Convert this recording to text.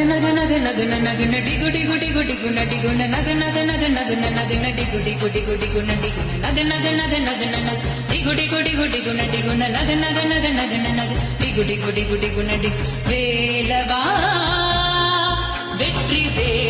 நக நக நகுன நகுன டிகுடி குடி குடி குண டிகுண நக நக நக நகுன நகுன டிகுடி குடி குடி குண டிகுண நக நக நக நகுன நக டிகுடி குடி குடி குண டிகுண நக நக நக நகுன நக டிகுடி குடி குடி குண டி வேலவா வெற்றி வே